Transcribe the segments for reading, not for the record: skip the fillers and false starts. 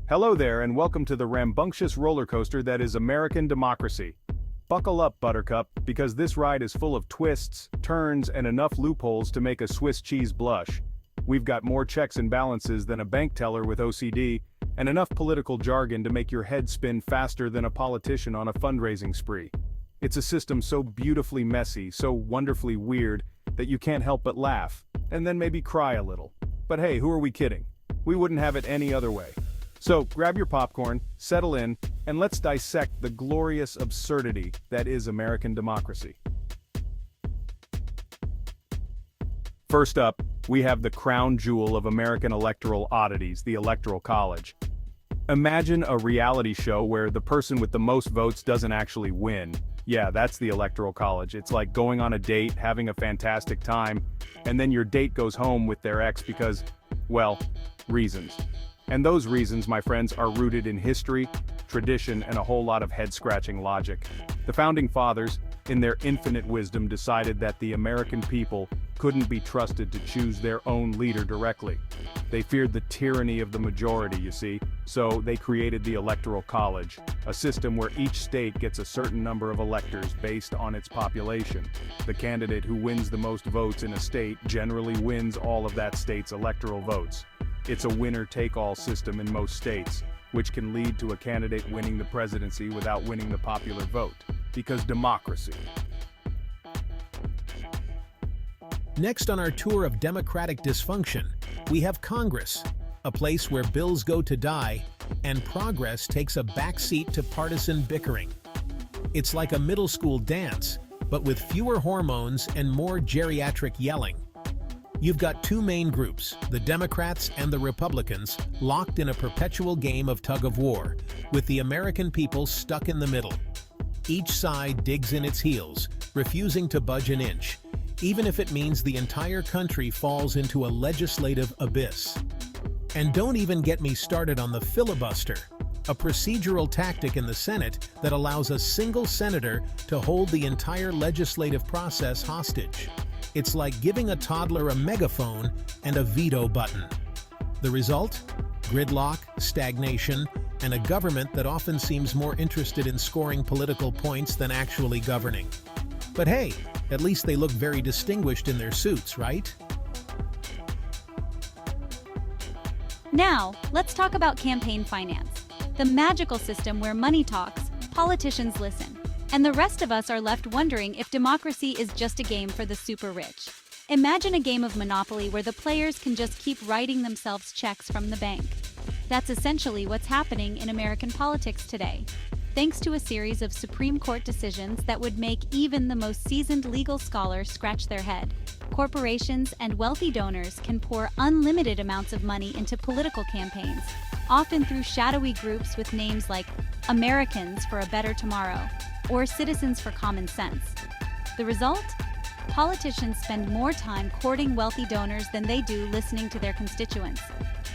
Hello there and welcome to the rambunctious roller coaster that is American democracy. Buckle up, Buttercup, because this ride is full of twists, turns, and enough loopholes to make a Swiss cheese blush. We've got more checks and balances than a bank teller with OCD, and enough political jargon to make your head spin faster than a politician on a fundraising spree. It's a system so beautifully messy, so wonderfully weird, that you can't help but laugh, and then maybe cry a little. But hey, who are we kidding? We wouldn't have it any other way. So, grab your popcorn, settle in, and let's dissect the glorious absurdity that is American democracy. First up, we have the crown jewel of American electoral oddities, the Electoral College. Imagine a reality show where the person with the most votes doesn't actually win. Yeah, that's the Electoral College. It's like going on a date, having a fantastic time, and then your date goes home with their ex because, well, reasons. And those reasons, my friends, are rooted in history, tradition, and a whole lot of head-scratching logic. The Founding Fathers, in their infinite wisdom, decided that the American people couldn't be trusted to choose their own leader directly. They feared the tyranny of the majority, you see, so they created the Electoral College, a system where each state gets a certain number of electors based on its population. The candidate who wins the most votes in a state generally wins all of that state's electoral votes. It's a winner-take-all system in most states, which can lead to a candidate winning the presidency without winning the popular vote. Because democracy. Next on our tour of democratic dysfunction, we have Congress, a place where bills go to die and progress takes a backseat to partisan bickering. It's like a middle school dance, but with fewer hormones and more geriatric yelling. You've got two main groups, the Democrats and the Republicans, locked in a perpetual game of tug-of-war, with the American people stuck in the middle. Each side digs in its heels, refusing to budge an inch, even if it means the entire country falls into a legislative abyss. And don't even get me started on the filibuster, a procedural tactic in the Senate that allows a single senator to hold the entire legislative process hostage. It's like giving a toddler a megaphone and a veto button. The result? Gridlock, stagnation, and a government that often seems more interested in scoring political points than actually governing. But hey, at least they look very distinguished in their suits, right? Now, let's talk about campaign finance, the magical system where money talks, politicians listen, and the rest of us are left wondering if democracy is just a game for the super rich. Imagine a game of Monopoly where the players can just keep writing themselves checks from the bank. That's essentially what's happening in American politics today. Thanks to a series of Supreme Court decisions that would make even the most seasoned legal scholar scratch their head, corporations and wealthy donors can pour unlimited amounts of money into political campaigns, often through shadowy groups with names like Americans for a Better Tomorrow or Citizens for Common Sense. The result? Politicians spend more time courting wealthy donors than they do listening to their constituents.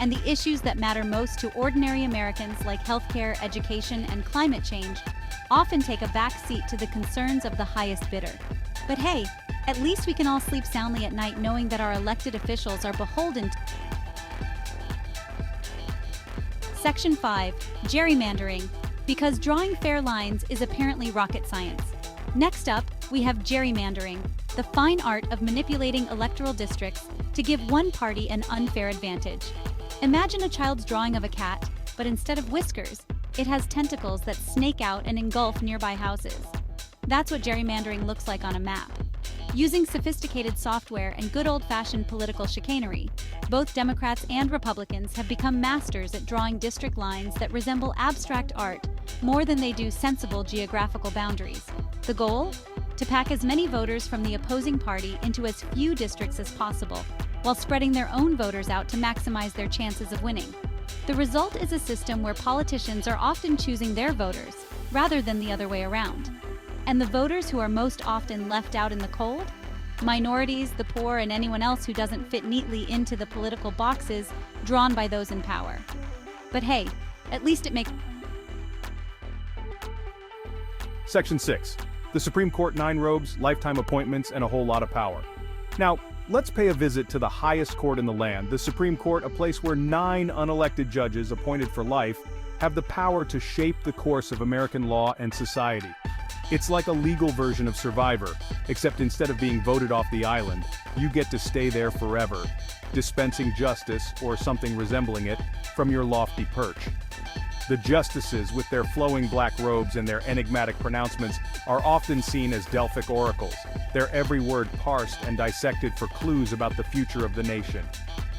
And the issues that matter most to ordinary Americans, like healthcare, education, and climate change, often take a back seat to the concerns of the highest bidder. But hey, at least we can all sleep soundly at night knowing that our elected officials are beholden to... Section 5. Gerrymandering. Because drawing fair lines is apparently rocket science. Next up, we have gerrymandering, the fine art of manipulating electoral districts to give one party an unfair advantage. Imagine a child's drawing of a cat, but instead of whiskers, it has tentacles that snake out and engulf nearby houses. That's what gerrymandering looks like on a map. Using sophisticated software and good old-fashioned political chicanery, both Democrats and Republicans have become masters at drawing district lines that resemble abstract art more than they do sensible geographical boundaries. The goal? To pack as many voters from the opposing party into as few districts as possible, while spreading their own voters out to maximize their chances of winning. The result is a system where politicians are often choosing their voters, rather than the other way around. And the voters who are most often left out in the cold? Minorities, the poor, and anyone else who doesn't fit neatly into the political boxes drawn by those in power. But hey, at least it makes... Section 6. The Supreme Court 9 robes, lifetime appointments, and a whole lot of power. Now, Let's pay a visit to the highest court in the land, the Supreme Court, a place where 9 unelected judges appointed for life have the power to shape the course of American law and society. It's like a legal version of Survivor, except instead of being voted off the island, you get to stay there forever, dispensing justice, or something resembling it, from your lofty perch. The justices, with their flowing black robes and their enigmatic pronouncements, are often seen as Delphic oracles, their every word parsed and dissected for clues about the future of the nation.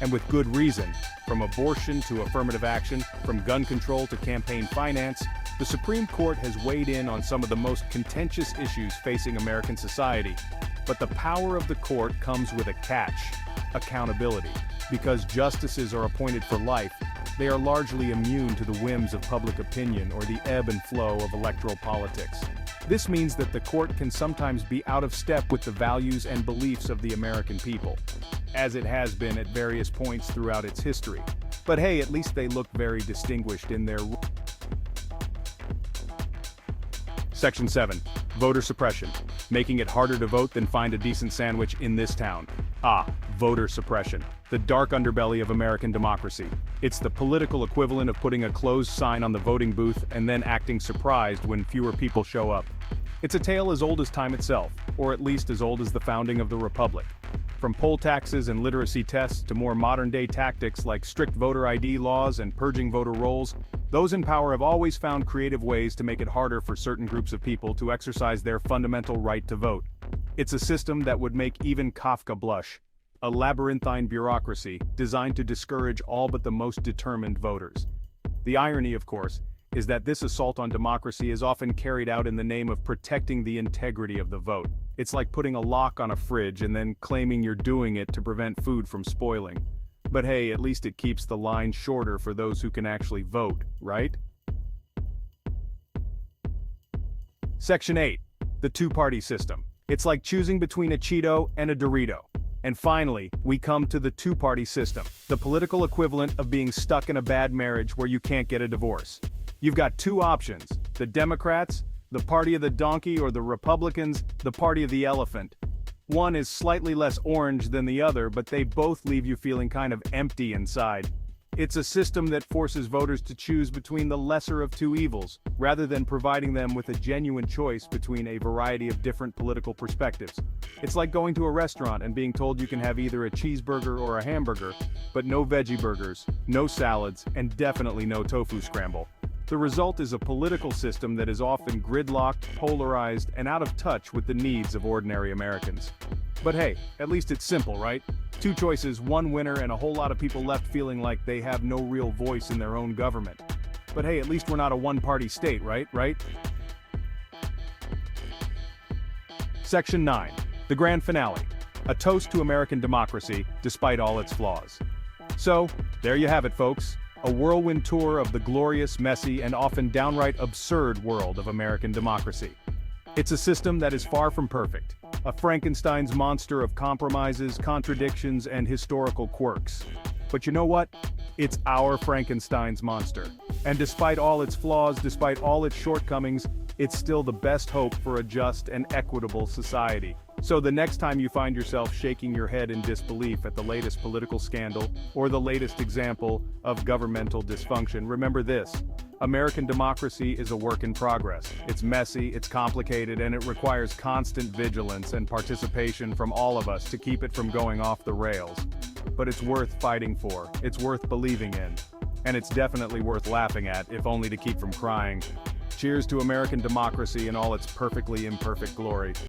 And with good reason. From abortion to affirmative action, from gun control to campaign finance, the Supreme Court has weighed in on some of the most contentious issues facing American society. But the power of the court comes with a catch: accountability. Because justices are appointed for life, they are largely immune to the whims of public opinion or the ebb and flow of electoral politics. This means that the court can sometimes be out of step with the values and beliefs of the American people, as it has been at various points throughout its history. But hey, at least they look very distinguished in their... Section 7. Voter suppression. Making it harder to vote than find a decent sandwich in this town. Voter suppression. The dark underbelly of American democracy. It's the political equivalent of putting a closed sign on the voting booth and then acting surprised when fewer people show up. It's a tale as old as time itself, or at least as old as the founding of the Republic. From poll taxes and literacy tests to more modern-day tactics like strict voter ID laws and purging voter rolls, those in power have always found creative ways to make it harder for certain groups of people to exercise their fundamental right to vote. It's a system that would make even Kafka blush. A labyrinthine bureaucracy designed to discourage all but the most determined voters. The irony, of course, is that this assault on democracy is often carried out in the name of protecting the integrity of the vote. It's like putting a lock on a fridge and then claiming you're doing it to prevent food from spoiling. But hey, at least it keeps the line shorter for those who can actually vote, right? Section 8. The two-party system. It's like choosing between a Cheeto and a Dorito. And finally, we come to the two-party system, the political equivalent of being stuck in a bad marriage where you can't get a divorce. You've got two options: the Democrats, the party of the donkey, or the Republicans, the party of the elephant. One is slightly less orange than the other, but they both leave you feeling kind of empty inside. It's a system that forces voters to choose between the lesser of two evils, rather than providing them with a genuine choice between a variety of different political perspectives. It's like going to a restaurant and being told you can have either a cheeseburger or a hamburger, but no veggie burgers, no salads, and definitely no tofu scramble. The result is a political system that is often gridlocked, polarized, and out of touch with the needs of ordinary Americans. But hey, at least it's simple, right? Two choices, one winner, and a whole lot of people left feeling like they have no real voice in their own government. But hey, at least we're not a one-party state, right? Section 9. The grand finale. A toast to American democracy, despite all its flaws. So, there you have it, folks. A whirlwind tour of the glorious, messy, and often downright absurd world of American democracy. It's a system that is far from perfect, a Frankenstein's monster of compromises, contradictions, and historical quirks. But you know what? It's our Frankenstein's monster. And despite all its flaws, despite all its shortcomings, it's still the best hope for a just and equitable society. So the next time you find yourself shaking your head in disbelief at the latest political scandal or the latest example of governmental dysfunction, remember this: American democracy is a work in progress. It's messy, it's complicated, and it requires constant vigilance and participation from all of us to keep it from going off the rails. But it's worth fighting for, it's worth believing in, and it's definitely worth laughing at, if only to keep from crying. Cheers to American democracy in all its perfectly imperfect glory.